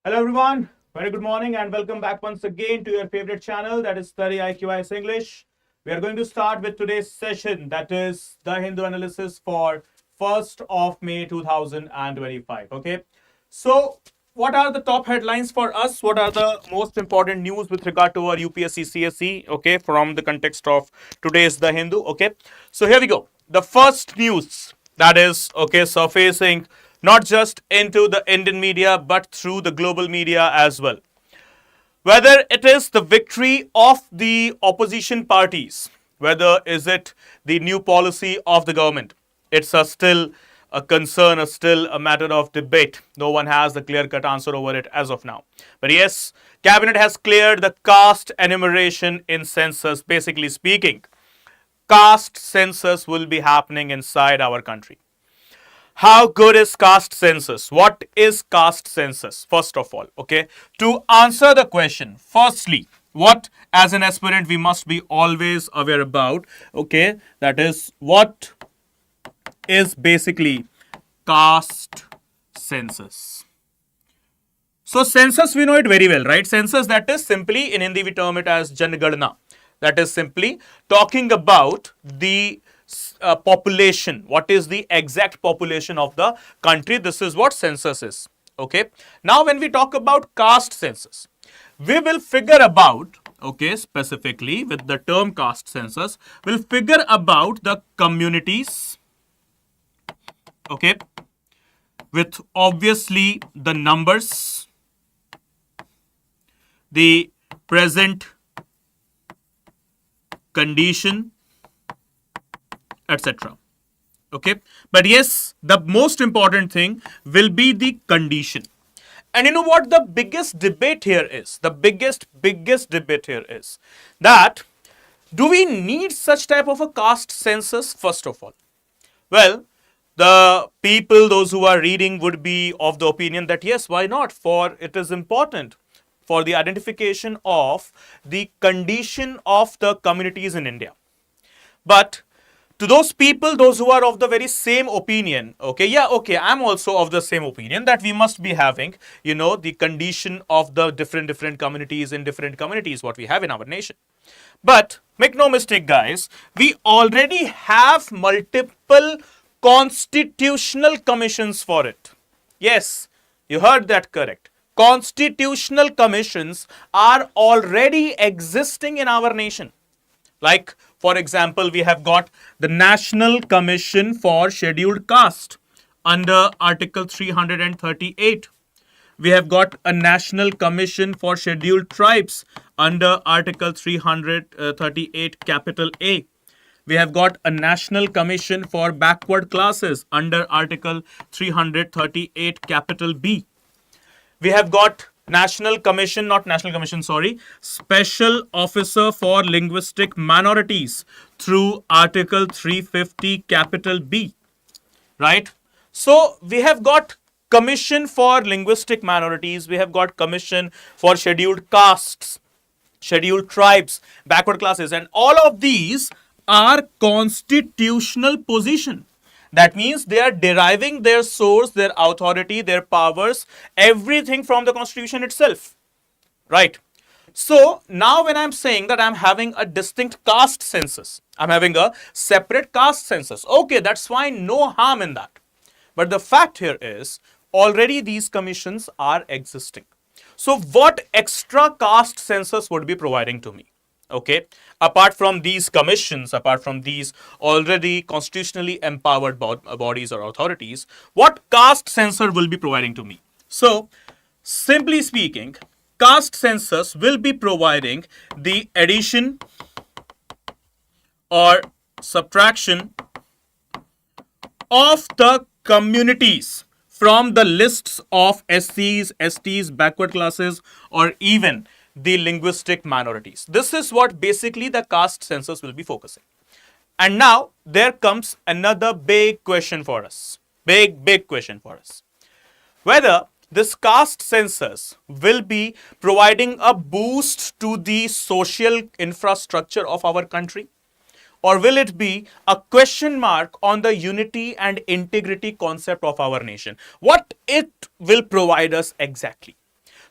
Hello everyone, very good morning and welcome back once again to your favorite channel, that is StudyIQ English. We are going to start with today's session, that is the Hindu analysis for 1st of May 2025. Okay, so what are the top headlines for us? What are the most important news with regard to our UPSC CSE? Okay, from the context of today's The Hindu. Okay, so here we go. The first news that is surfacing not just into the Indian media but through the global media as well. Whether it is the victory of the opposition parties, whether is it the new policy of the government, it's still a concern, still a matter of debate. No one has a clear-cut answer over it as of now. But yes, cabinet has cleared the caste enumeration in census. Basically speaking, caste census will be happening inside our country. How good is caste census? What is caste census? First of all, okay, to answer the question, firstly, what as an aspirant we must be always aware about, okay, that is what is basically caste census. So census, we know it very well, right? Census, that is simply, in Hindi we term it as Jangadana. That is simply talking about the population. What is the exact population of the country? This is what census is. Okay. Now, when we talk about caste census, we will figure about, okay, specifically with the term caste census, we'll figure about the communities, okay, with obviously the numbers, the present condition, etc. Okay, but yes, the most important thing will be the condition. And you know what the biggest debate here is? The biggest debate here is that do we need such type of a caste census? First of all, well, the people, those who are reading, would be of the opinion that yes, why not? For it is important for the identification of the condition of the communities in India. But to those people, those who are of the very same opinion, okay, yeah, okay, I'm also of the same opinion that we must be having, the condition of the different communities in different communities, what we have in our nation. But make no mistake, guys, we already have multiple constitutional commissions for it. Yes, you heard that correct. Constitutional commissions are already existing in our nation. Like, for example, we have got the National Commission for Scheduled Caste under Article 338. We have got a National Commission for Scheduled Tribes under Article 338 capital A. We have got a National Commission for Backward Classes under Article 338 capital B. We have got Special Officer for Linguistic Minorities through Article 350 capital B, right? So we have got Commission for Linguistic Minorities, we have got Commission for Scheduled Castes, Scheduled Tribes, Backward Classes, and all of these are constitutional position. That means they are deriving their source, their authority, their powers, everything from the Constitution itself. Right? So now when I'm saying that I'm having a distinct caste census, I'm having a separate caste census. Okay, that's fine, no harm in that. But the fact here is already these commissions are existing. So what extra caste census would be providing to me? Okay, apart from these commissions, apart from these already constitutionally empowered bodies or authorities, what caste census will be providing to me? So, simply speaking, caste census will be providing the addition or subtraction of the communities from the lists of SCs, STs, backward classes, or even the linguistic minorities. This is what basically the caste census will be focusing. And now there comes another big question for us. Big question for us. Whether this caste census will be providing a boost to the social infrastructure of our country, or will it be a question mark on the unity and integrity concept of our nation? What it will provide us exactly?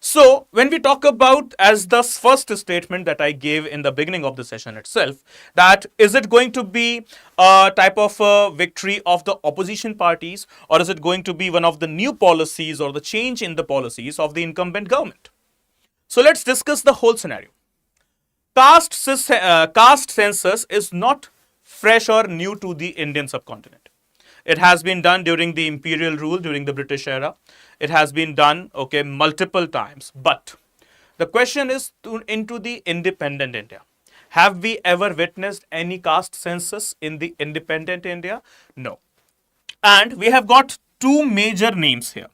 So, when we talk about as the first statement that I gave in the beginning of the session itself, that is it going to be a type of a victory of the opposition parties, or is it going to be one of the new policies or the change in the policies of the incumbent government? So, let's discuss the whole scenario. Caste census is not fresh or new to the Indian subcontinent. It has been done during the imperial rule during the British era. It has been done, okay, multiple times. But the question is into the independent India. Have we ever witnessed any caste census in the independent India? No. And we have got two major names here.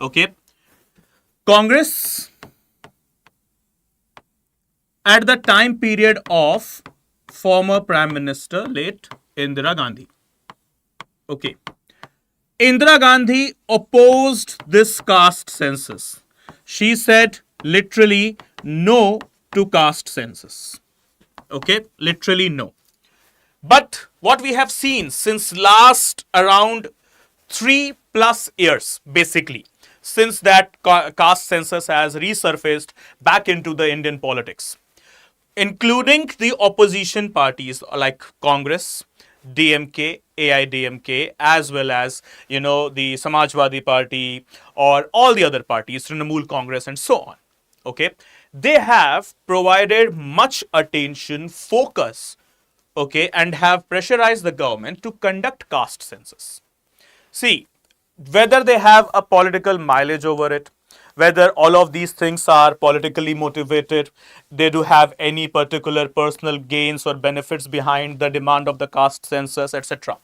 Okay. Congress at the time period of former Prime Minister late Indira Gandhi. Okay. Indira Gandhi opposed this caste census. She said literally no to caste census. Okay, literally no. But what we have seen since last around 3+ years, basically, since that caste census has resurfaced back into the Indian politics, including the opposition parties like Congress, DMK, AIDMK, as well as the Samajwadi Party or all the other parties, Trinamool Congress, and so on. Okay, they have provided much attention, focus, okay, and have pressurized the government to conduct caste census. See, whether they have a political mileage over it, whether all of these things are politically motivated, they do have any particular personal gains or benefits behind the demand of the caste census, etc.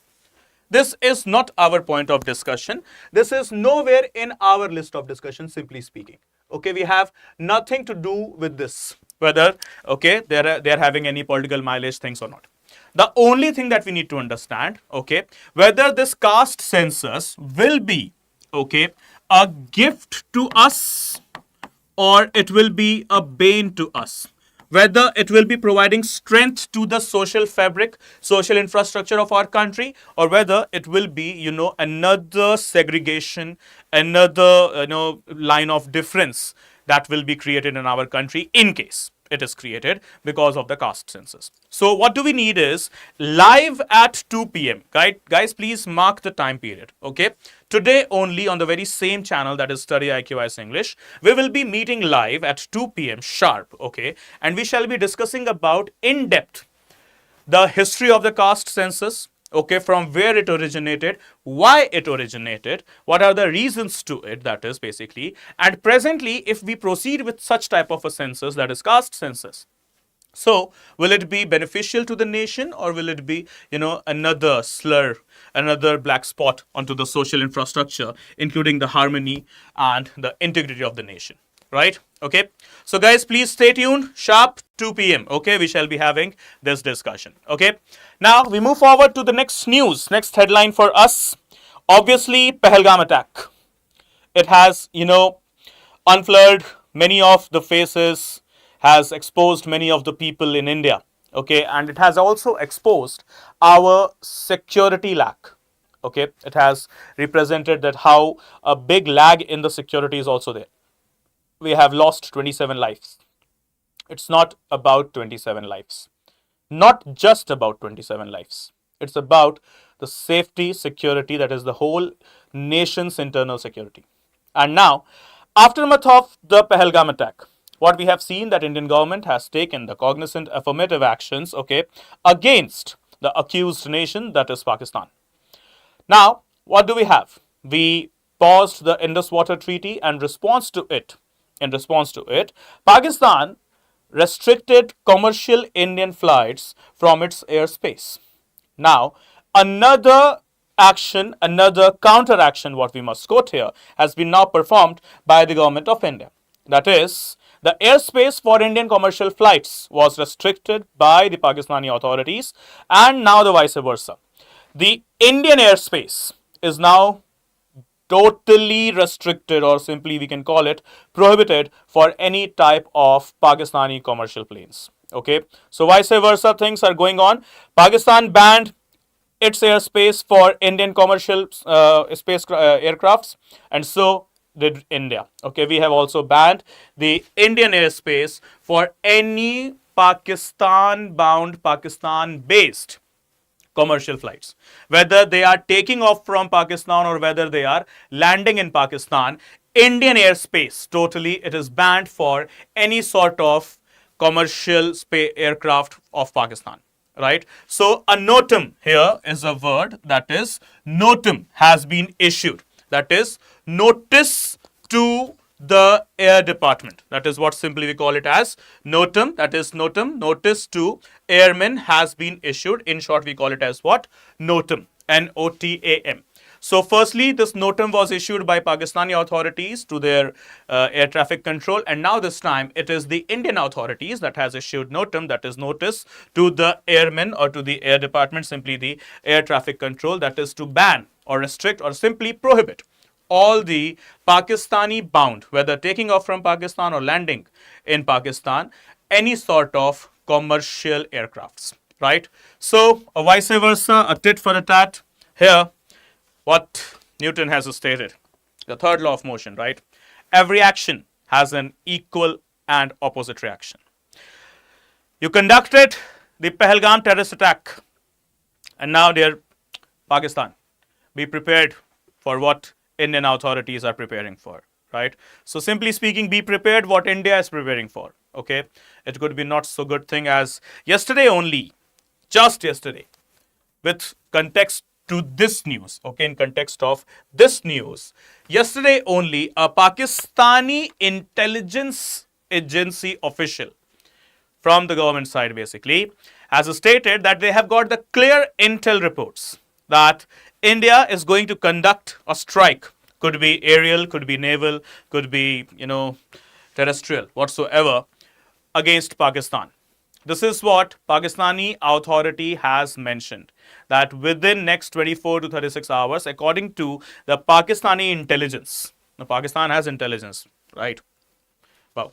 This is not our point of discussion. This is nowhere in our list of discussion, simply speaking. Okay, we have nothing to do with this, whether, okay, they're having any political mileage things or not. The only thing that we need to understand, okay, whether this caste census will be, okay, a gift to us or it will be a bane to us. Whether it will be providing strength to the social fabric, social infrastructure of our country, or whether it will be, another segregation, another, line of difference that will be created in our country in case it is created because of the caste census. So what do we need is live at 2 p.m. Guys, please mark the time period. Okay. Today only on the very same channel, that is StudyIQ IS English, we will be meeting live at 2 p.m. sharp. Okay. And we shall be discussing about in depth the history of the caste census, okay, from where it originated, why it originated, what are the reasons to it, that is basically, and presently if we proceed with such type of a census, that is caste census, so will it be beneficial to the nation or will it be, another slur, another black spot onto the social infrastructure, including the harmony and the integrity of the nation? Right? Okay. So guys, please stay tuned. Sharp 2 p.m. Okay. We shall be having this discussion. Okay. Now we move forward to the next news, next headline for us. Obviously, Pahalgam attack. It has, unfurled many of the faces, has exposed many of the people in India. Okay. And it has also exposed our security lack. Okay. It has represented that how a big lag in the security is also there. We have lost 27 lives. It's not about 27 lives. Not just about 27 lives. It's about the safety, security, that is the whole nation's internal security. And now, aftermath of the Pahalgam attack, what we have seen that Indian government has taken the cognizant affirmative actions, okay, against the accused nation, that is Pakistan. Now, what do we have? We paused the Indus Water Treaty and in response to it, Pakistan restricted commercial Indian flights from its airspace. Now, another action, another counter action, what we must quote here, has been now performed by the government of India. That is, the airspace for Indian commercial flights was restricted by the Pakistani authorities, and now the vice versa. The Indian airspace is now totally restricted, or simply we can call it prohibited, for any type of Pakistani commercial planes. Okay, so vice versa things are going on. Pakistan banned its airspace for Indian commercial aircrafts, and so did India. Okay, we have also banned the Indian airspace for any Pakistan-bound, Pakistan-based commercial flights. Whether they are taking off from Pakistan or whether they are landing in Pakistan, Indian airspace, totally, it is banned for any sort of commercial aircraft of Pakistan. Right? So a notum here is a word, that is notum has been issued. That is notice to the Air Department. That is what simply we call it as notum. That is notum, notice to airmen has been issued. In short, we call it as what? Notum. N-O-T-A-M. So firstly, this notum was issued by Pakistani authorities to their air traffic control, and now this time it is the Indian authorities that has issued notum, that is notice to the airmen or to the Air Department, simply the air traffic control, that is to ban or restrict or simply prohibit all the Pakistani bound, whether taking off from Pakistan or landing in Pakistan, any sort of commercial aircrafts, right? So vice versa, a tit for a tat here. What Newton has stated, the third law of motion, right? Every action has an equal and opposite reaction. You conducted the Pahalgam terrorist attack, and now, dear Pakistan, be prepared for what Indian authorities are preparing for, right? So simply speaking, be prepared what India is preparing for, okay? It could be not so good thing as yesterday only, just yesterday, with context to this news, okay, in context of this news, yesterday only, a Pakistani intelligence agency official from the government side basically has stated that they have got the clear intel reports that India is going to conduct a strike. Could be aerial, could be naval, could be, terrestrial, whatsoever, against Pakistan. This is what Pakistani authority has mentioned, that within next 24 to 36 hours, according to the Pakistani intelligence. Now, Pakistan has intelligence, right? Wow.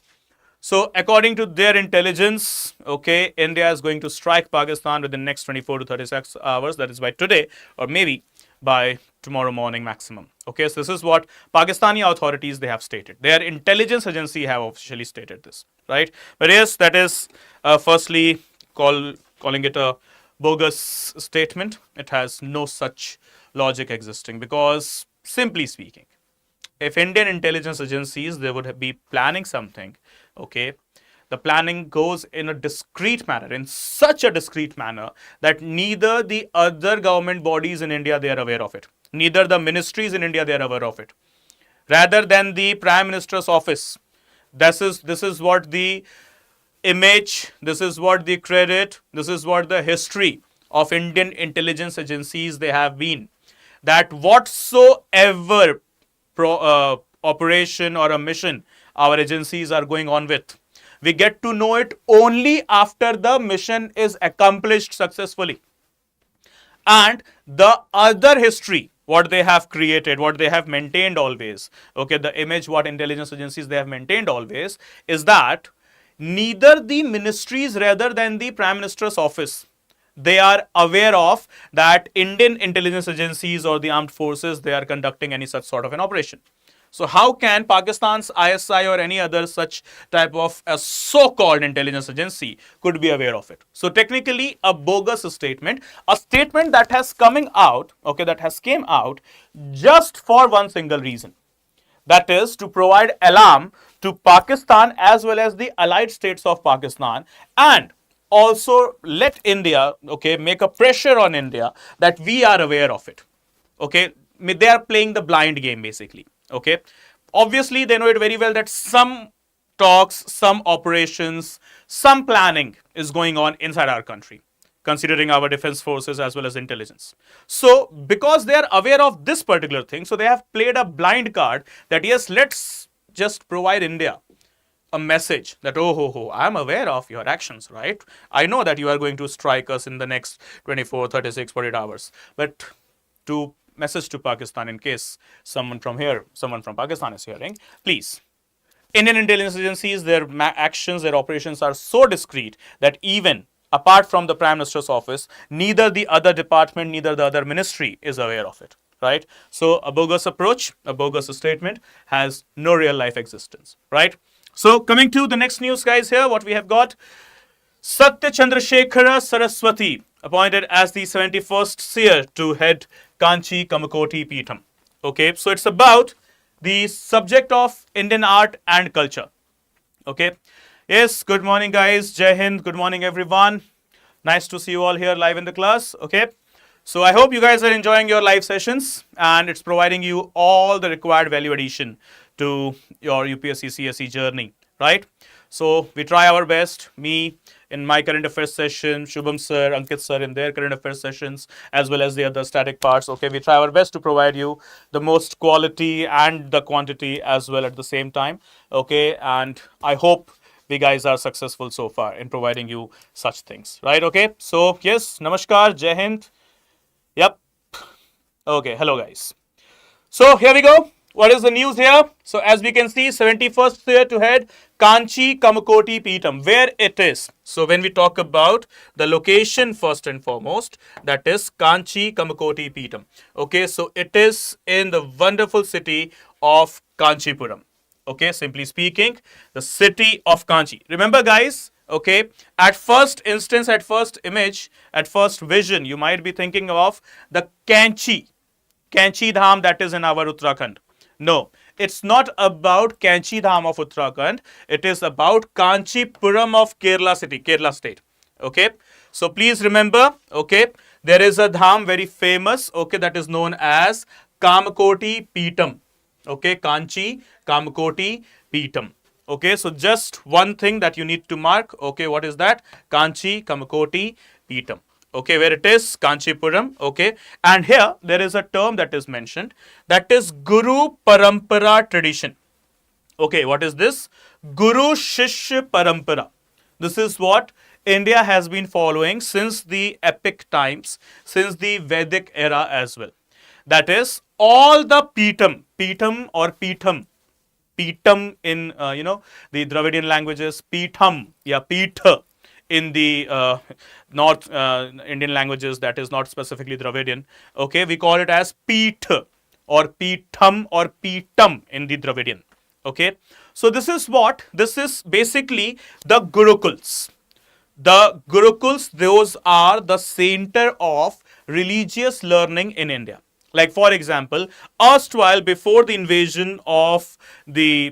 So, according to their intelligence, okay, India is going to strike Pakistan within next 24 to 36 hours, that is by today or maybe by tomorrow morning maximum. Okay, so this is what Pakistani authorities, they have stated. Their intelligence agency have officially stated this, right? But yes, that is firstly calling it a bogus statement. It has no such logic existing, because simply speaking, if Indian intelligence agencies, they would be planning something, okay, the planning goes in a discreet manner, in such a discreet manner that neither the other government bodies in India, they are aware of it. Neither the ministries in India, they are aware of it. Rather than the Prime Minister's office. This is what the image, this is what the credit, this is what the history of Indian intelligence agencies, they have been. That whatsoever operation or a mission our agencies are going on with, we get to know it only after the mission is accomplished successfully. And the other history, what they have created, what they have maintained always, okay, the image what intelligence agencies they have maintained always is that neither the ministries rather than the Prime Minister's office, they are aware of that Indian intelligence agencies or the armed forces, they are conducting any such sort of an operation. So how can Pakistan's ISI or any other such type of a so-called intelligence agency could be aware of it? So technically a bogus statement, a statement that has coming out, okay, that has came out just for one single reason. That is to provide alarm to Pakistan as well as the allied states of Pakistan, and also let India, okay, make a pressure on India that we are aware of it. Okay, they are playing the blind game basically. Okay, obviously they know it very well that some talks, some operations, some planning is going on inside our country, considering our defense forces as well as intelligence. So because they are aware of this particular thing, so they have played a blind card that yes, let's just provide India a message that I'm aware of your actions, right? I know that you are going to strike us in the next 24, 36, 48 hours. But to message to Pakistan, in case someone from Pakistan is hearing, please, Indian intelligence agencies, their actions, their operations are so discreet that even apart from the Prime Minister's office, neither the other department, neither the other ministry is aware of it. right? So a bogus approach, a bogus statement has no real life existence, right? So coming to the next news, guys, here what we have got: Satya Chandrasekhara Saraswati appointed as the 71st seer to head Kanchi Kamakoti Peetham. Okay, so it's about the subject of Indian art and culture. Okay, yes, good morning, guys. Jai Hind, good morning, everyone. Nice to see you all here live in the class. Okay, so I hope you guys are enjoying your live sessions and it's providing you all the required value addition to your UPSC CSE journey, right? So we try our best, me in my current affairs session, Shubham sir, Ankit sir in their current affairs sessions, as well as the other static parts. Okay, we try our best to provide you the most quality and the quantity as well at the same time. Okay, and I hope we guys are successful so far in providing you such things, right? Okay, so yes, namaskar, Jai Hind. Yep. Okay, hello guys. So here we go. What is the news here? So as we can see, 71st year to head Kanchi Kamakoti Peetham, where it is. So when we talk about the location first and foremost, that is Kanchi Kamakoti Peetham. Okay, so it is in the wonderful city of Kanchipuram. Okay, simply speaking, the city of Kanchi. Remember, guys, okay, at first instance, at first image, at first vision, you might be thinking of the Kanchi Dham that is in our Uttarakhand. No, it's not about Kanchi Dham of Uttarakhand. It is about Kanchipuram of Kerala city, Kerala state. Okay, so please remember, okay, there is a dham very famous, okay, that is known as Kamakoti Peetham. Okay, Kanchi Kamakoti Peetham. Okay, so just one thing that you need to mark. Okay, what is that? Kanchi Kamakoti Peetham. Okay, where it is? Kanchipuram. Okay, and here there is a term that is mentioned, that is Guru Parampara tradition. Okay, what is this? Guru Shishya Parampara. This is what India has been following since the epic times, since the Vedic era as well. That is, all the Peetham or Peetham in the Dravidian languages, Peetham, yeah, Peetha in the North Indian languages, that is not specifically Dravidian. Okay, we call it as Peetha or Peetham or Peetam in the Dravidian. Okay, so this is what? This is basically the Gurukuls. The Gurukuls, those are the center of religious learning in India. Like, for example, erstwhile, before the invasion of the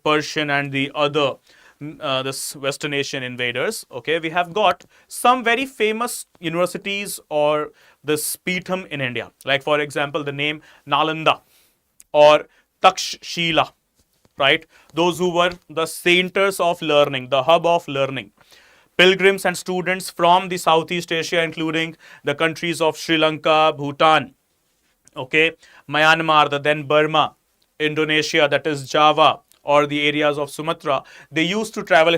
Persian and the other this Western Asian invaders, okay, we have got some very famous universities or this Peetham in India. Like, for example, the name Nalanda or Takshashila, right? Those who were the centers of learning, the hub of learning. Pilgrims and students from the Southeast Asia, including the countries of Sri Lanka, Bhutan, okay, Myanmar, the then Burma, Indonesia, that is Java, or the areas of Sumatra, they used to travel,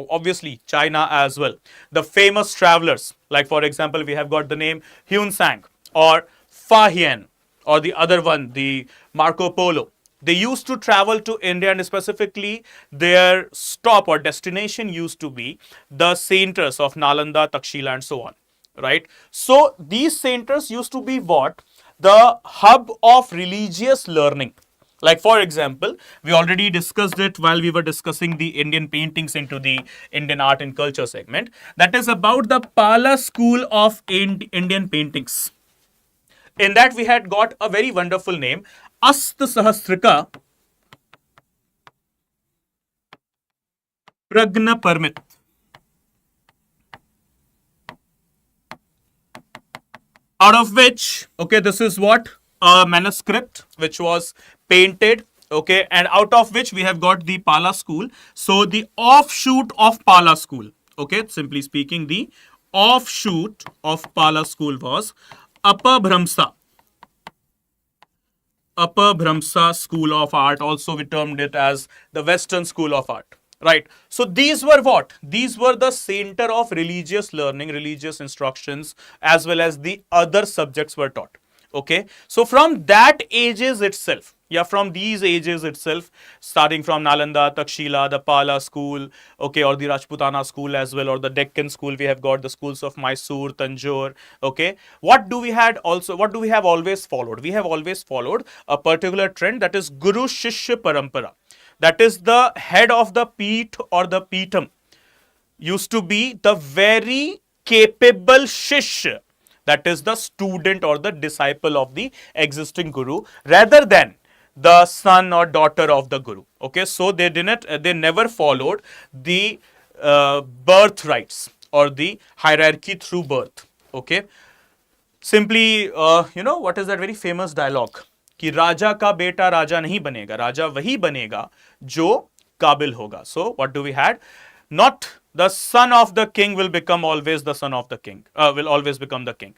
obviously China as well. The famous travelers, like for example, we have got the name Hyun Sang or Fa Hien, or the other one, the Marco Polo. They used to travel to India, and specifically their stop or destination used to be the centers of Nalanda, Takshila, and so on, right? So these centers used to be what? The hub of religious learning. Like, for example, we already discussed it while we were discussing the Indian paintings into the Indian art and culture segment. That is about the Pala school of Indian paintings. In that, we had got a very wonderful name, Asta Sahasrika Pragna Parmit. Out of which, okay, this is what? A manuscript which was painted, okay, and out of which we have got the Pala school. So the offshoot of Pala school, okay, simply speaking, the offshoot of Pala school was Upper Bhramsa School of Art. Also we termed it as the Western School of Art, right? So these were what? These were the center of religious learning, religious instructions, as well as the other subjects were taught. Okay, so from that ages itself, Yeah, from these ages itself, starting from Nalanda, Takshila, the Pala school, okay, or the Rajputana school as well, or the Deccan school, we have got the schools of Mysore, Tanjore, okay. What do we have always followed? We have always followed a particular trend, that is Guru Shishya Parampara. That is the head of the Peeth or the Peetham used to be the very capable Shishya, that is the student or the disciple of the existing Guru, rather than the son or daughter of the Guru. Okay, so they never followed the birth rights or the hierarchy through birth. Okay, simply what is that very famous dialogue कि राजा का बेटा राजा नहीं बनेगा, राजा वही बनेगा जो काबिल होगा. So what do we had? Not the son of the king will become always the son of the king, will always become the king.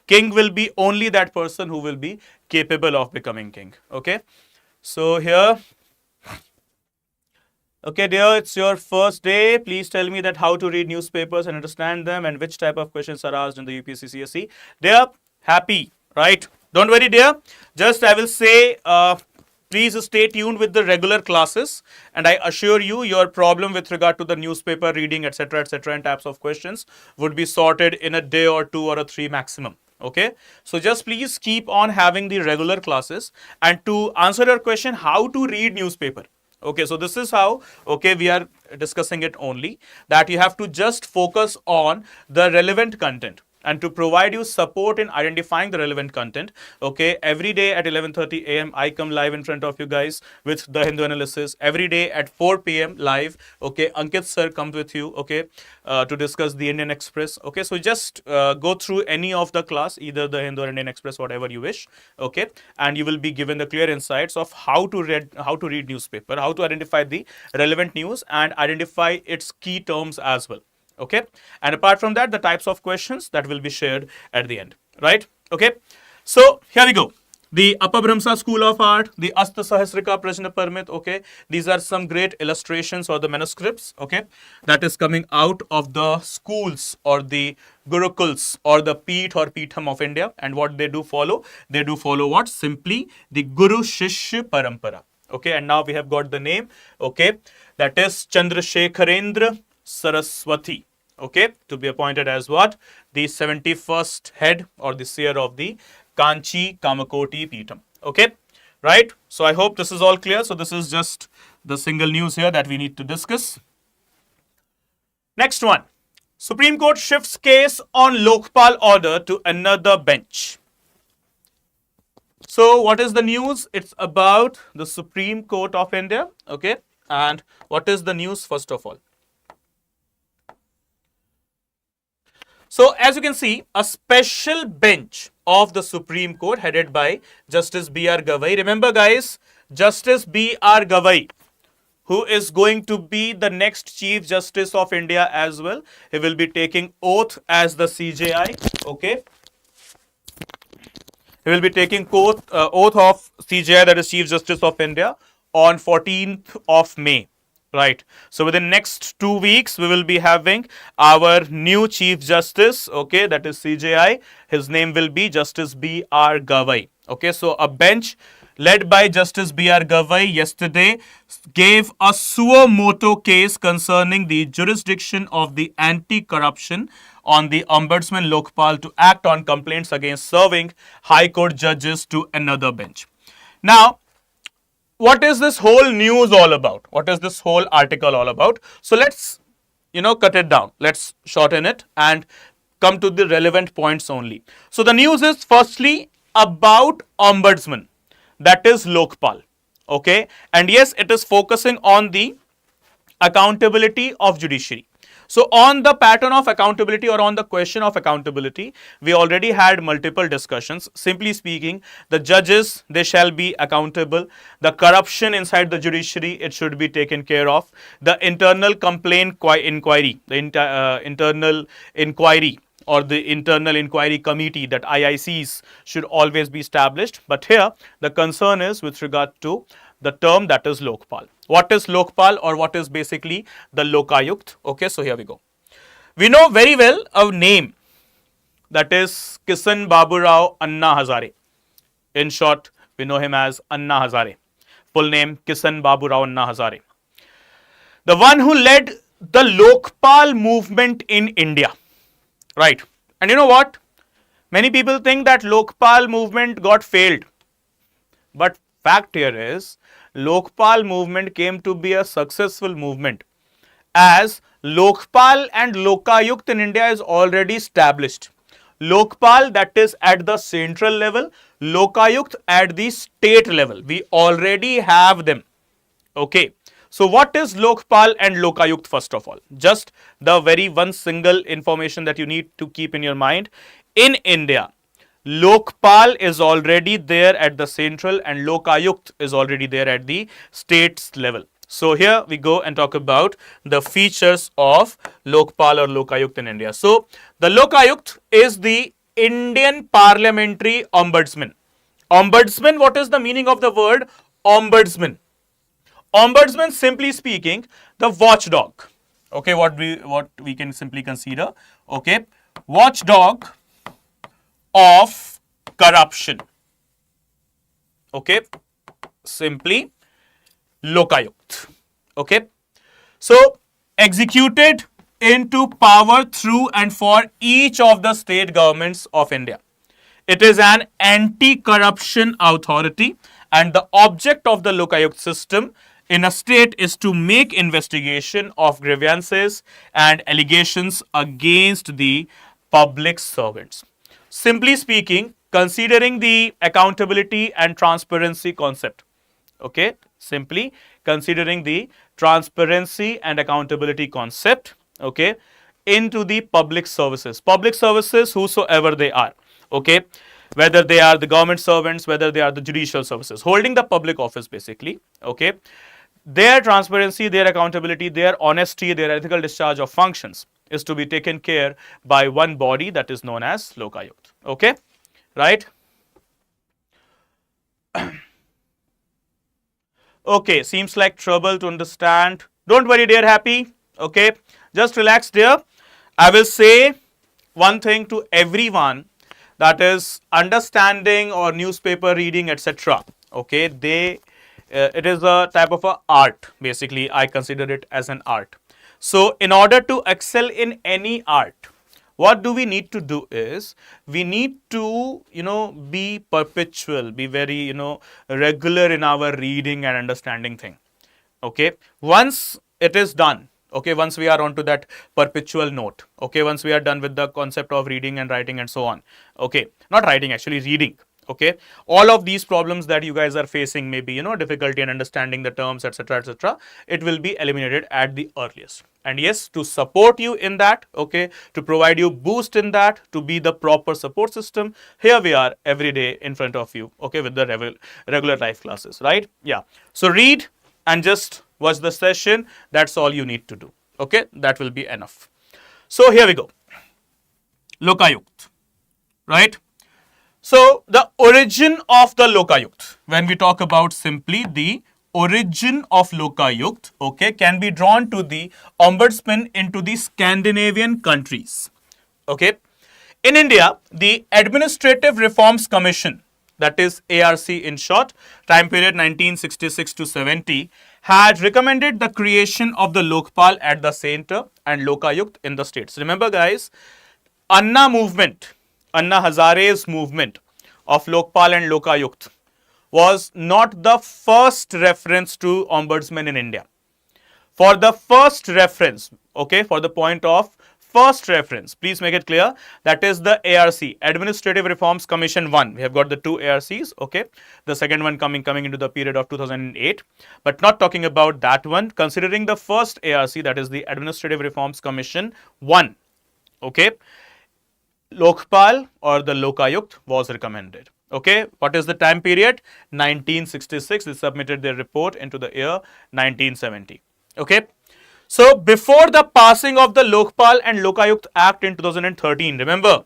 King will be only that person who will be capable of becoming king. Okay, so here, okay dear, it's your first day. Please tell me that how to read newspapers and understand them, and which type of questions are asked in the UPSC CSE. Dear, happy, right? Don't worry dear, just I will say please stay tuned with the regular classes, and I assure you your problem with regard to the newspaper reading, etc., and types of questions would be sorted in a day or two or a three maximum. Okay, so just please keep on having the regular classes. And to answer your question, how to read newspaper, okay, so this is how, okay, we are discussing it only, that you have to just focus on the relevant content. And to provide you support in identifying the relevant content, okay, every day at 11:30 a.m. I come live in front of you guys with the Hindu analysis. Every day at 4 p.m. live, okay, Ankit sir comes with you, okay, to discuss the Indian Express. Okay, so just go through any of the class, either the Hindu or Indian Express, whatever you wish, okay, and you will be given the clear insights of how to read newspaper, how to identify the relevant news and identify its key terms as well. Okay, and apart from that, the types of questions that will be shared at the end, right? Okay, so here we go. The Apabhramsa School of Art, the Asta Sahasrika Prajna Parmit, okay, these are some great illustrations or the manuscripts, okay, that is coming out of the schools or the Gurukuls or the Peeth or Peetham of India. And what they do follow what? Simply the Guru Shishya Parampara. Okay, and now we have got the name, okay, that is Chandrasekharendra Saraswati, okay, to be appointed as what? The 71st head or the seer of the Kanchi Kamakoti Peetham. Okay, right? So I hope this is all clear. So this is just the single news here that we need to discuss. Next one. Supreme Court shifts case on Lok Pal order to another bench. So what is the news? It's about the Supreme Court of India. Okay, and what is the news first of all? So, as you can see, a special bench of the Supreme Court headed by Justice B.R. Gavai. Remember guys, Justice B.R. Gavai, who is going to be the next Chief Justice of India as well. He will be taking oath as the CJI, okay. He will be taking oath of CJI, that is Chief Justice of India, on 14th of May. Right. So within next 2 weeks, we will be having our new Chief Justice, okay, that is CJI. His name will be Justice B.R. Gavai. Okay, so a bench led by Justice B.R. Gavai yesterday gave a suo motu case concerning the jurisdiction of the anti-corruption on the Ombudsman Lok Pal to act on complaints against serving High Court judges to another bench. Now, what is this whole news all about? What is this whole article all about? So let's, cut it down. Let's shorten it and come to the relevant points only. So the news is firstly about Ombudsman, that is Lok Pal. Okay, and yes, it is focusing on the accountability of judiciary. So on the pattern of accountability or on the question of accountability, we already had multiple discussions. Simply speaking, the judges, they shall be accountable. The corruption inside the judiciary, it should be taken care of. The internal complaint inquiry, the internal inquiry or the internal inquiry committee, that IICs, should always be established. But here, the concern is with regard to the term that is Lok Pal. What is Lok Pal, or what is basically the Lokayukt? Okay, so here we go. We know very well a name, that is Kisan Baburao Anna Hazare. In short, We know him as Anna Hazare. Full name Kisan Babu Rao Anna Hazare. The one who led the Lok Pal movement in India. Right. And you know what? Many people think that Lok Pal movement got failed. But fact here is, Lok Pal movement came to be a successful movement, as Lok Pal and Lokayukt in India is already established. Lok Pal, that is at the central level, Lokayukt at the state level. We already have them. Okay. So what is Lok Pal and Lokayukt first of all? Just the very one single information that you need to keep in your mind. In India, Lok Pal is already there at the central and Lokayukt is already there at the states level. So here we go and talk about the features of Lok Pal or Lokayukt in India. So the Lokayukt is the Indian Parliamentary Ombudsman. Ombudsman, what is the meaning of the word Ombudsman? Ombudsman, simply speaking, the watchdog. Okay, what we can simply consider. Okay, watchdog of corruption. Okay, simply Lokayukt. Okay, so executed into power through and for each of the state governments of India. It is an anti-corruption authority, and the object of the Lokayukt system in a state is to make investigation of grievances and allegations against the public servants. Simply speaking, considering the accountability and transparency concept. Okay, simply considering the transparency and accountability concept, okay, into the public services. Public services, whosoever they are, okay, whether they are the government servants, whether they are the judicial services, holding the public office basically, okay, their transparency, their accountability, their honesty, their ethical discharge of functions is to be taken care by one body that is known as Lokayukt. Okay, right? Okay, seems like trouble to understand. Don't worry, dear happy. Okay, just relax, dear. I will say one thing to everyone, that is understanding or newspaper reading, etc. Okay, it is a type of a art. Basically, I consider it as an art. So, in order to excel in any art, what do we need to do is, we need to, be perpetual, be very, regular in our reading and understanding thing. Okay, once it is done, okay, once we are onto that perpetual note, okay, once we are done with the concept of reading and writing and so on, okay, not writing, actually reading, okay, all of these problems that you guys are facing, maybe, difficulty in understanding the terms, etc., etc., it will be eliminated at the earliest. And yes, to support you in that, okay, to provide you boost in that, to be the proper support system, here we are every day in front of you, okay, with the regular life classes, right? Yeah, so read and just watch the session. That's all you need to do. Okay, that will be enough. So here we go. Lokayukt, right? So the origin of the Lokayukt, when we talk about simply the origin of Lokayukt, okay, can be drawn to the ombudsman into the Scandinavian countries. Okay, in India, the Administrative Reforms Commission, that is ARC in short, time period 1966 to 70, had recommended the creation of the Lok Pal at the center and Lokayukt in the states. Remember guys, Anna Hazare's movement of Lok Pal and Lokayukt was not the first reference to ombudsman in India. For the first reference, okay, for the point of first reference, please make it clear, that is the ARC, Administrative Reforms Commission 1. We have got the two ARCs, okay, the second one coming into the period of 2008, but not talking about that one, considering the first ARC, that is the Administrative Reforms Commission 1, okay, Lok Pal or the Lokayukt was recommended. Okay, what is the time period? 1966. They submitted their report into the year 1970. Okay, so before the passing of the Lok Pal and Lokayukt Act in 2013, remember,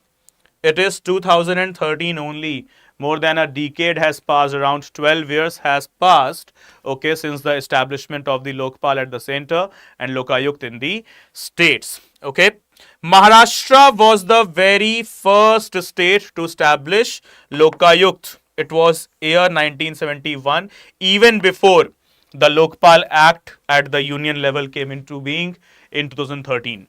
it is 2013 only. More than a decade has passed, around 12 years has passed, okay, since the establishment of the Lok Pal at the center and Lokayukt in the states. Okay, Maharashtra was the very first state to establish Lokayukt. it was year 1971, even before the Lok Pal Act at the union level came into being in 2013.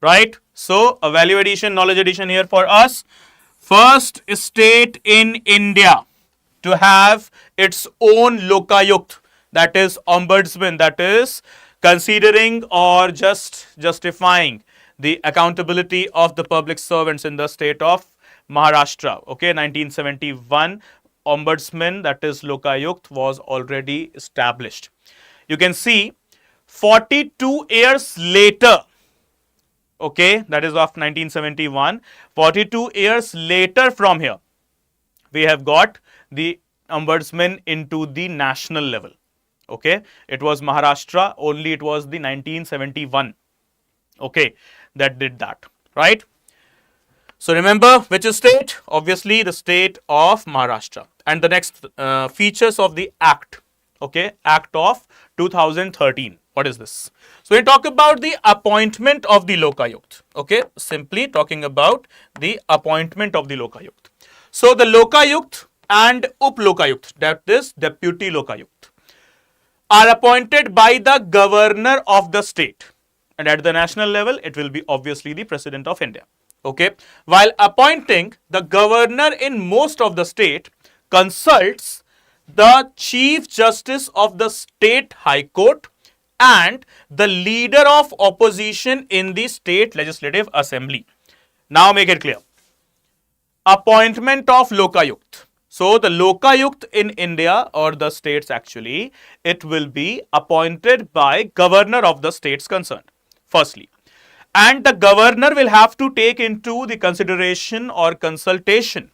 Right? So, a value addition, knowledge addition here for us. First state in India to have its own Lokayukt, that is ombudsman, that is considering or just justifying the accountability of the public servants in the state of Maharashtra. Okay, 1971 ombudsman, that is Lokayukt, was already established. You can see 42 years later, okay, that is of 1971, 42 years later from here, we have got the ombudsman into the national level. Okay, it was Maharashtra, only it was the 1971, okay, that did that, right? So remember which state? Obviously the state of Maharashtra. And the next features of the Act, okay, Act of 2013. What is this? So we talk about the appointment of the Lokayukt, okay, simply talking about the appointment of the Lokayukt. So the Lokayukt and Up-Lokayukt, that is Deputy Lokayukt, are appointed by the governor of the state. And at the national level, it will be obviously the President of India. Okay. While appointing, the governor in most of the state consults the Chief Justice of the State High Court and the leader of opposition in the State Legislative Assembly. Now make it clear. Appointment of Lokayukt. So the Lokayukt in India, or the states actually, it will be appointed by governor of the states concerned, firstly. And the governor will have to take into the consideration or consultation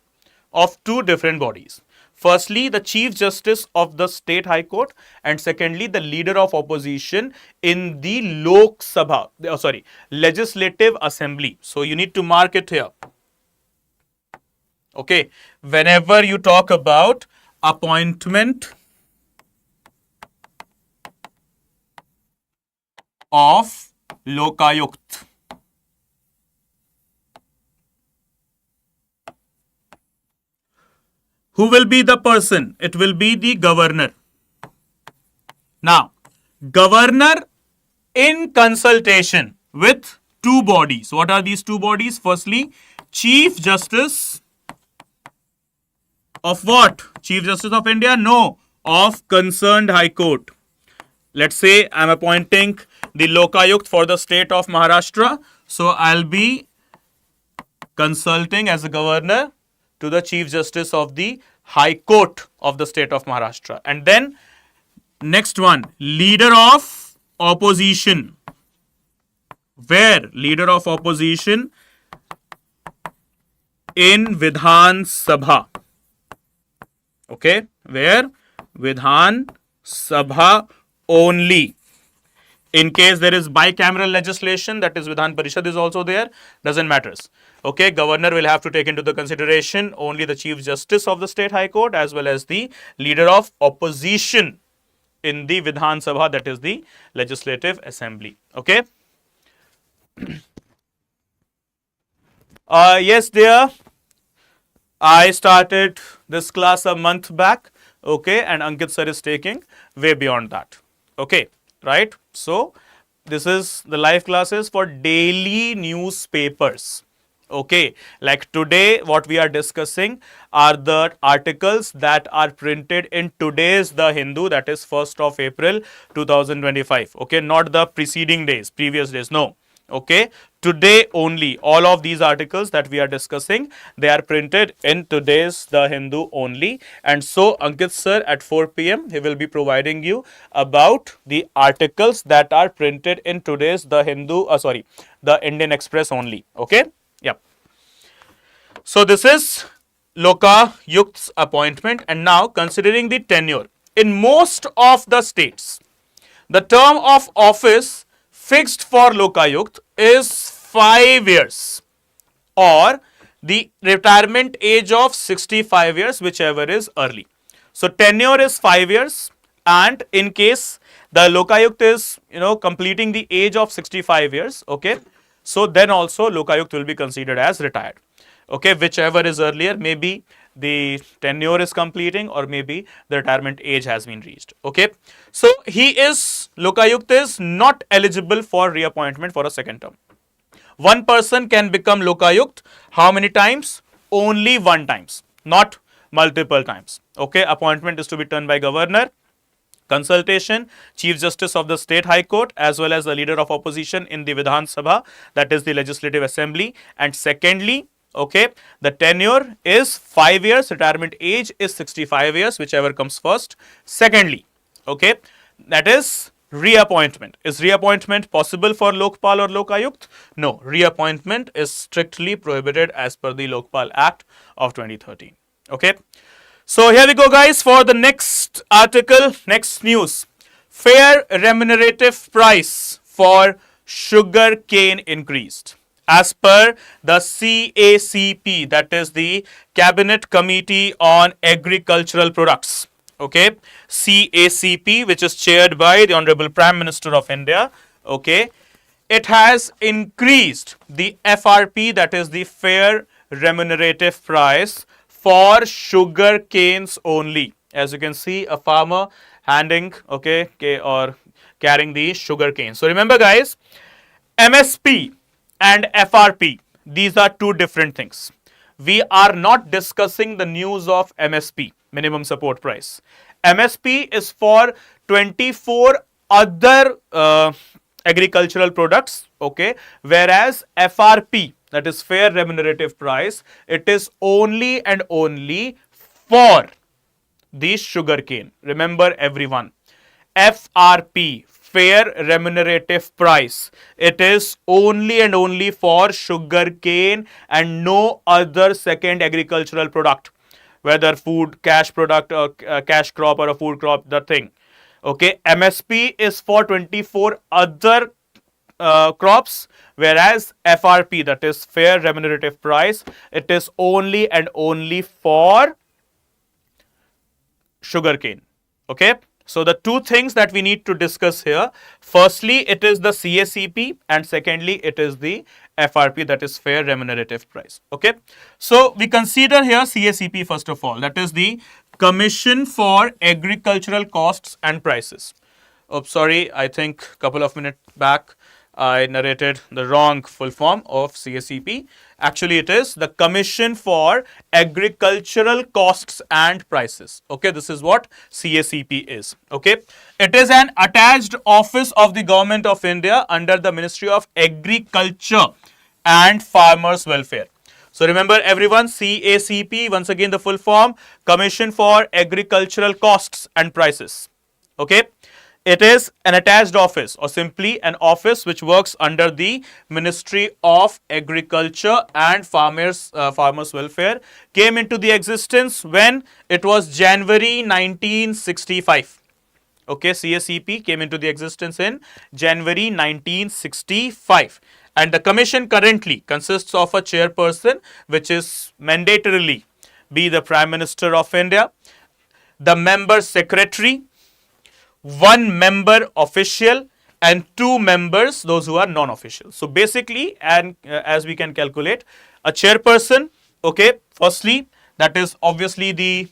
of two different bodies. Firstly, the Chief Justice of the State High Court, and secondly, the leader of opposition in the Legislative Assembly. So you need to mark it here. Okay, whenever you talk about appointment of Lokayukt, who will be the person? It will be the governor. Now, governor in consultation with two bodies. What are these two bodies? Firstly, Chief Justice of what? Chief Justice of India? No, of concerned High Court. Let's say I'm appointing the Lokayukt for the state of Maharashtra. So I'll be consulting as a governor to the Chief Justice of the High Court of the state of Maharashtra. And then next one, leader of opposition. Where? Leader of opposition in Vidhan Sabha. Okay, where? Vidhan Sabha only. In case there is bicameral legislation, that is Vidhan Parishad is also there, doesn't matter. Okay, governor will have to take into the consideration only the Chief Justice of the State High Court as well as the leader of opposition in the Vidhan Sabha, that is the Legislative Assembly. Okay. Yes, dear. I started this class a month back, okay, and Ankit sir is taking way beyond that, okay, right? So, this is the live classes for daily newspapers, okay. Like today, what we are discussing are the articles that are printed in today's The Hindu, that is 1st of April 2025, okay, not the preceding days, previous days, no. Okay, today only, all of these articles that we are discussing, they are printed in today's The Hindu only. And so Ankit sir at 4 p.m. he will be providing you about the articles that are printed in today's The Hindu, the Indian Express only. Okay, yep. So this is Lokayukt's appointment. And now considering the tenure, in most of the states, the term of office fixed for Lokayukt is 5 years or the retirement age of 65 years, whichever is early. So tenure is 5 years, and in case the Lokayukt is completing the age of 65 years, okay, so then also Lokayukt will be considered as retired. Okay, whichever is earlier, maybe the tenure is completing or maybe the retirement age has been reached. Okay, so Lokayukt is not eligible for reappointment for a second term. One person can become Lokayukt how many times? Only one times, not multiple times. Okay, appointment is to be done by governor, consultation, Chief Justice of the State High Court, as well as the leader of opposition in the Vidhan Sabha, that is the Legislative Assembly. And secondly, okay, the tenure is 5 years, retirement age is 65 years, whichever comes first. Secondly, okay, that is reappointment. Is reappointment possible for Lok Pal or Lokayukt? No, reappointment is strictly prohibited as per the Lok Pal Act of 2013. Okay. So here we go, guys, for the next article, next news. Fair remunerative price for sugar cane increased. As per the CACP, that is the Cabinet Committee on Agricultural Products. Okay, CACP, which is chaired by the Honorable Prime Minister of India. Okay, it has increased the FRP, that is the fair remunerative price, for sugar canes only. As you can see, a farmer handing, okay, or carrying the sugar cane. So remember, guys, MSP and FRP, these are two different things. We are not discussing the news of MSP, minimum support price. MSP is for 24 other agricultural products, okay, whereas FRP, that is fair remunerative price, it is only and only for the sugar cane. Remember, everyone, FRP, fair remunerative price, it is only and only for sugar cane and no other second agricultural product, whether food, cash product, or cash crop, or a food crop, the thing. Okay, MSP is for 24 other crops, whereas FRP, that is fair remunerative price, it is only and only for sugarcane. Okay, so the two things that we need to discuss here, firstly it is the CACP and secondly it is the FRP, that is fair remunerative price. Okay, so we consider here CACP first of all, that is the Commission for Agricultural Costs and Prices. Oh, sorry, I think a couple of minutes back I narrated the wrong full form of CACP. Actually, it is the Commission for Agricultural Costs and Prices. Okay, this is what CACP is. Okay, it is an attached office of the Government of India under the Ministry of Agriculture and Farmers Welfare. So remember, everyone, CACP, once again the full form, Commission for Agricultural Costs and Prices. Okay. It is an attached office, or simply an office which works under the Ministry of Agriculture and Farmers Welfare. Came into the existence when it was January 1965. Okay, CACP came into the existence in January 1965. And the commission currently consists of a chairperson, which is mandatorily be the Prime Minister of India, the member secretary, one member official, and two members, those who are non-official. So basically, and as we can calculate, a chairperson, okay, firstly, that is obviously the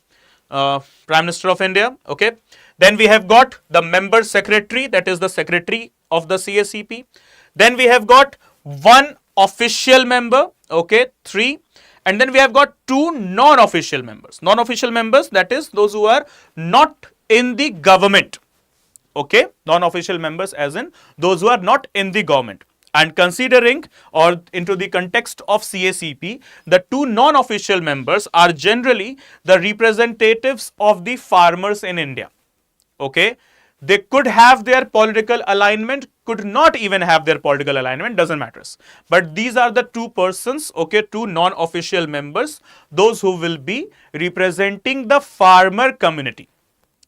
Prime Minister of India, okay. Then we have got the member secretary, that is the secretary of the CACP. Then we have got one official member, okay, 3. And then we have got two non-official members. Non-official members, that is those who are not in the government. Okay, non-official members as in those who are not in the government. And considering or into the context of CACP, the two non-official members are generally the representatives of the farmers in India. Okay, they could have their political alignment, could not even have their political alignment, doesn't matter. But these are the two persons, okay, two non-official members, those who will be representing the farmer community.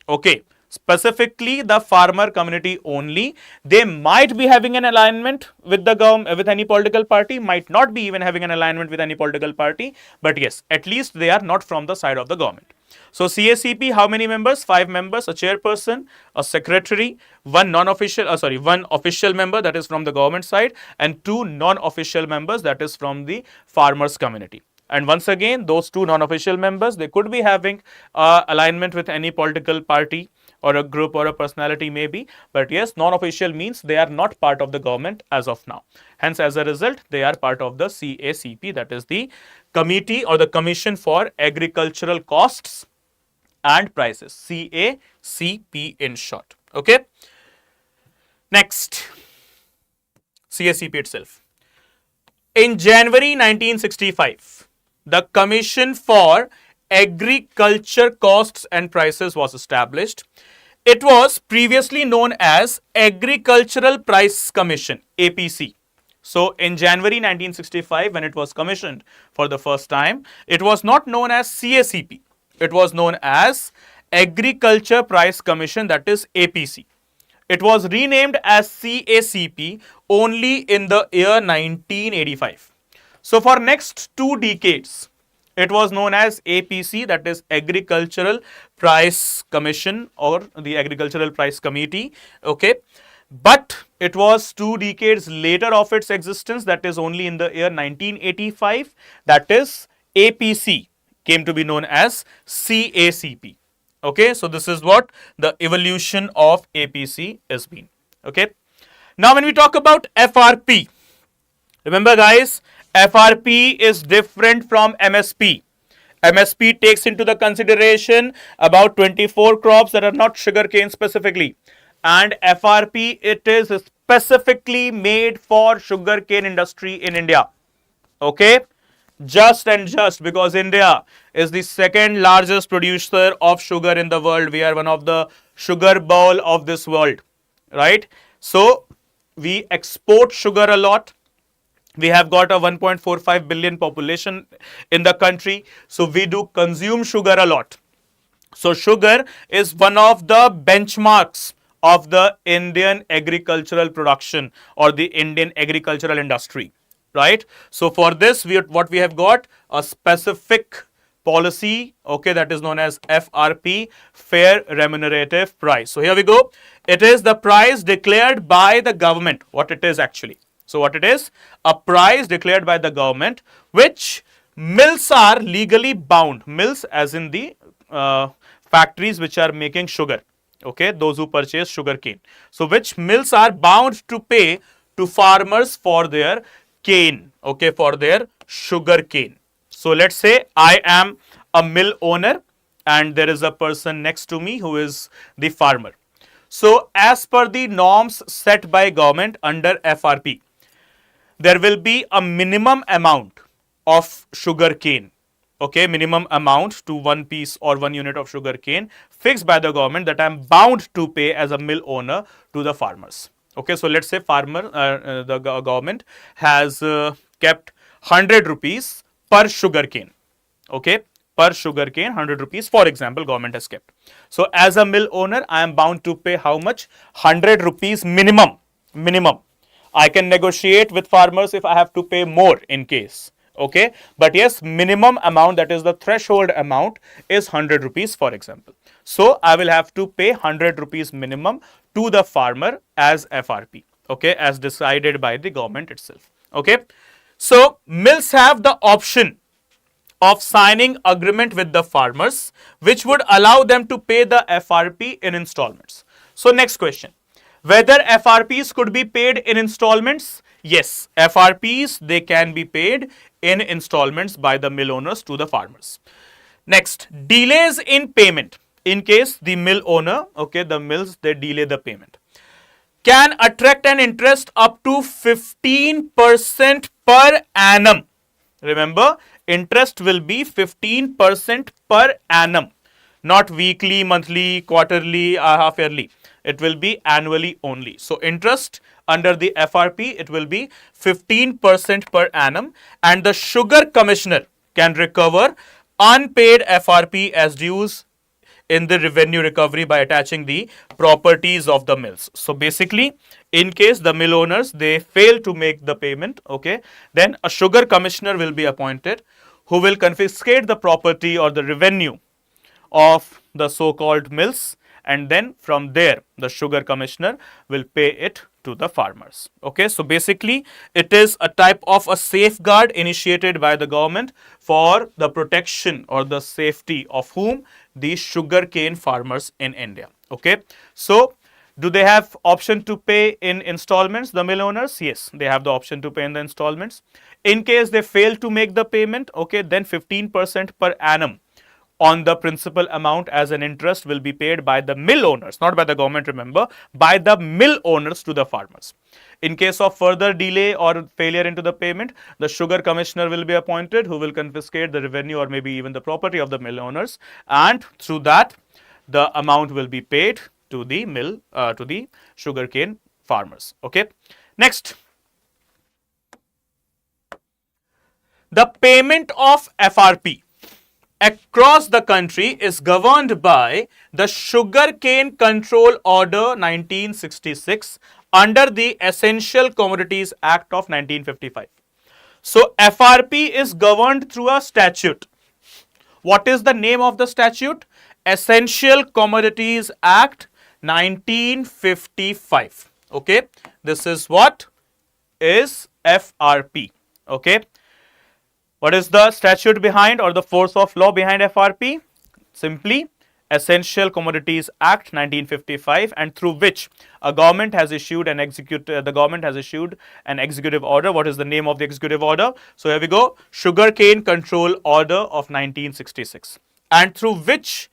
Okay, specifically the farmer community only. They might be having an alignment with the government, with any political party, might not be even having an alignment with any political party, but yes, at least they are not from the side of the government. So CACP, how many members? 5 members, a chairperson, a secretary, one non-official, one official member, that is from the government side, and 2 non-official members, that is from the farmers community. And once again, those two non-official members, they could be having alignment with any political party or a group or a personality maybe. But yes, non-official means they are not part of the government as of now. Hence, as a result, they are part of the CACP, that is the Committee or the Commission for Agricultural Costs and Prices, CACP in short. Okay. Next, CACP itself. In January 1965, the Commission for Agriculture Costs and Prices was established. It was previously known as Agricultural Price Commission, APC. So, in January 1965, when it was commissioned for the first time, it was not known as CACP. It was known as Agriculture Price Commission, that is APC. It was renamed as CACP only in the year 1985. So for next 2 decades, it was known as APC, that is Agricultural Price Commission or the Agricultural Price Committee. Okay. But it was 2 decades later of its existence, that is only in the year 1985, that is APC came to be known as CACP. Okay, so this is what the evolution of APC has been. Okay, now when we talk about FRP, remember guys, FRP is different from MSP. MSP takes into the consideration about 24 crops that are not sugarcane specifically, and FRP, it is specifically made for sugarcane industry in India. Okay, just because India is the second largest producer of sugar in the world. We are one of the sugar bowl of this world, right? So we export sugar a lot. We have got a 1.45 billion population in the country, so we do consume sugar a lot. So sugar is one of the benchmarks of the Indian agricultural production or the Indian agricultural industry, right? So for this, what we have got a specific policy, okay, that is known as FRP, fair remunerative price. So here we go. It is the price declared by the government, what it is actually. So what it is? A price declared by the government, which mills are legally bound. Mills as in the factories which are making sugar, okay, those who purchase sugar cane. So which mills are bound to pay to farmers for their cane, okay, for their sugar cane. So let's say I am a mill owner and there is a person next to me who is the farmer. So as per the norms set by government under FRP, there will be a minimum amount of sugar cane, okay, minimum amount to 1 piece or 1 unit of sugar cane fixed by the government that I am bound to pay as a mill owner to the farmers. Okay, so let's say the government has kept 100 rupees per sugar cane. Okay, per sugar cane 100 rupees, for example, government has kept. So as a mill owner, I am bound to pay how much? 100 rupees minimum. I can negotiate with farmers if I have to pay more in case. Okay, but yes, minimum amount, that is the threshold amount, is 100 rupees, for example. So I will have to pay 100 rupees minimum to the farmer as FRP, okay, as decided by the government itself. Okay, so mills have the option of signing agreement with the farmers, which would allow them to pay the FRP in installments. So next question, whether FRPs could be paid in installments? Yes, FRPs, they can be paid in installments by the mill owners to the farmers. Next, delays in payment. In case the mill owner, okay, the mills, they delay the payment, can attract an interest up to 15% per annum. Remember, interest will be 15% per annum, not weekly, monthly, quarterly, half yearly. It will be annually only. So interest under the FRP, it will be 15% per annum, and the sugar commissioner can recover unpaid FRP as dues in the revenue recovery by attaching the properties of the mills. So basically, in case the mill owners, they fail to make the payment, okay, then a sugar commissioner will be appointed who will confiscate the property or the revenue of the so-called mills, and then from there the sugar commissioner will pay it to the farmers. Okay, so basically it is a type of a safeguard initiated by the government for the protection or the safety of whom? The sugarcane farmers in India. Okay, so do they have option to pay in installments, the mill owners? Yes, they have the option to pay in the installments. In case they fail to make the payment, okay, then 15% per annum on the principal amount as an interest will be paid by the mill owners, not by the government, remember, by the mill owners to the farmers. In case of further delay or failure into the payment, the sugar commissioner will be appointed who will confiscate the revenue or maybe even the property of the mill owners, and through that the amount will be paid to the mill, to the sugarcane farmers. Okay. Next, the payment of FRP across the country is governed by the Sugarcane Control Order 1966 under the Essential Commodities Act of 1955. So FRP is governed through a statute. What is the name of the statute? Essential Commodities Act 1955. Okay, this is what is FRP. Okay, what is the statute behind or the force of law behind FRP? Simply Essential Commodities Act 1955, and through which a government has issued an executive order. What is the name of the executive order? So here we go, Sugarcane Control Order of 1966, and through which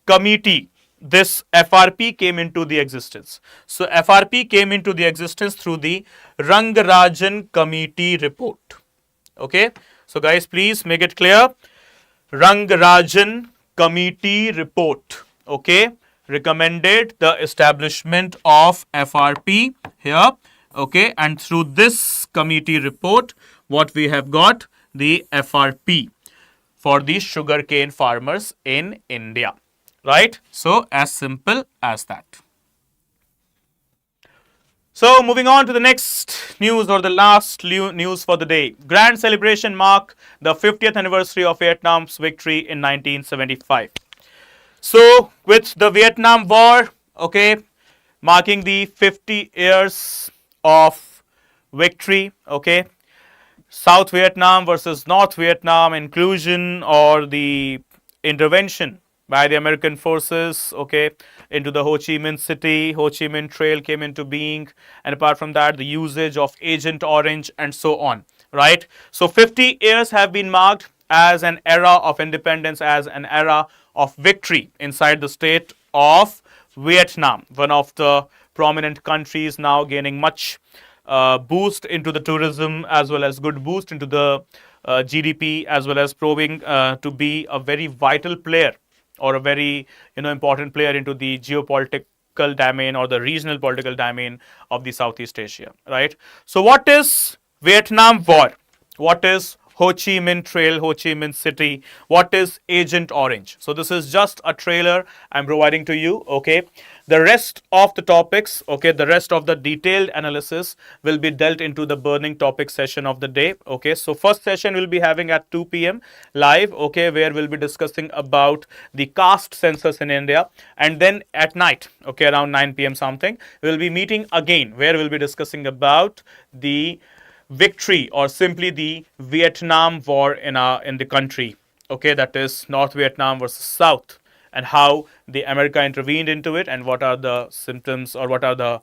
committee this FRP came into the existence. So FRP came into the existence through the Rangarajan Committee report. Okay, so guys, please make it clear. Rangarajan Committee report, okay, recommended the establishment of FRP here. Okay, and through this committee report, what we have got? The FRP for the sugarcane farmers in India. Right? So as simple as that. So moving on to the next news or the last news for the day. Grand celebration mark the 50th anniversary of Vietnam's victory in 1975. So with the Vietnam War, okay, marking the 50 years of victory, okay, South Vietnam versus North Vietnam, inclusion or the intervention by the American forces, okay, into the Ho Chi Minh City, Ho Chi Minh Trail came into being, and apart from that, the usage of Agent Orange and so on, right? So 50 years have been marked as an era of independence, as an era of victory inside the state of Vietnam, one of the prominent countries now gaining much boost into the tourism as well as good boost into the GDP, as well as proving to be a very vital player or a very important player into the geopolitical domain or the regional political domain of the Southeast Asia, right? So what is Vietnam War? What is Ho Chi Minh Trail, Ho Chi Minh City? What is Agent Orange? So this is just a trailer I'm providing to you, okay? The rest of the topics, okay, the rest of the detailed analysis will be dealt into the burning topic session of the day, okay? So first session we'll be having at 2 p.m. live, okay, where we'll be discussing about the caste census in India, and then at night, okay, around 9 p.m. something, we'll be meeting again where we'll be discussing about the victory or simply the Vietnam War in the country, okay, that is North Vietnam versus South, and how the America intervened into it, and what are the symptoms or what are the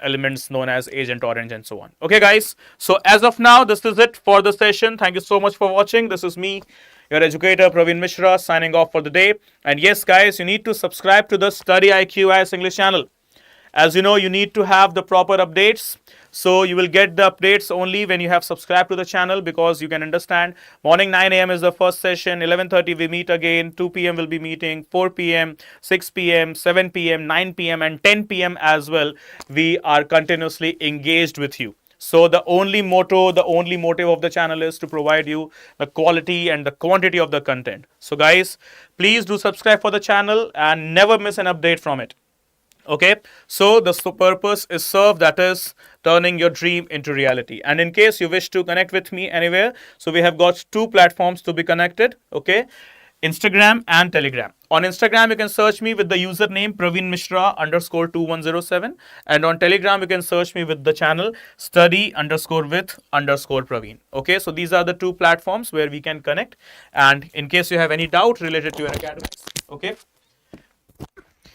elements known as Agent Orange and so on. Okay guys, so as of now this is it for the session. Thank you so much for watching. This is me, your educator Praveen Mishra, signing off for the day. And yes guys, you need to subscribe to the StudyIQ IAS English channel. As you know, you need to have the proper updates. So you will get the updates only when you have subscribed to the channel, because you can understand morning 9 a.m. is the first session, 11:30 we meet again, 2 p.m. we'll be meeting, 4 p.m., 6 p.m., 7 p.m., 9 p.m. and 10 p.m. as well. We are continuously engaged with you. So the only motive of the channel is to provide you the quality and the quantity of the content. So guys, please do subscribe for the channel and never miss an update from it. Okay, so the purpose is served, that is turning your dream into reality. And in case you wish to connect with me anywhere, so we have got 2 platforms to be connected. Okay, Instagram and Telegram. On Instagram, you can search me with the username Praveen Mishra _2107. And on Telegram, you can search me with the channel study _with _Praveen. Okay, so these are the two platforms where we can connect. And in case you have any doubt related to your academics, okay,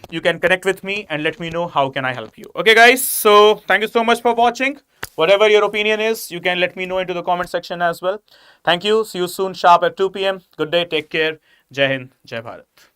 you can connect with me and let me know how can I help you. Okay, guys, so thank you so much for watching. Whatever your opinion is, you can let me know into the comment section as well. Thank you. See you soon sharp at 2 p.m. Good day. Take care. Jai Hind. Jai Bharat.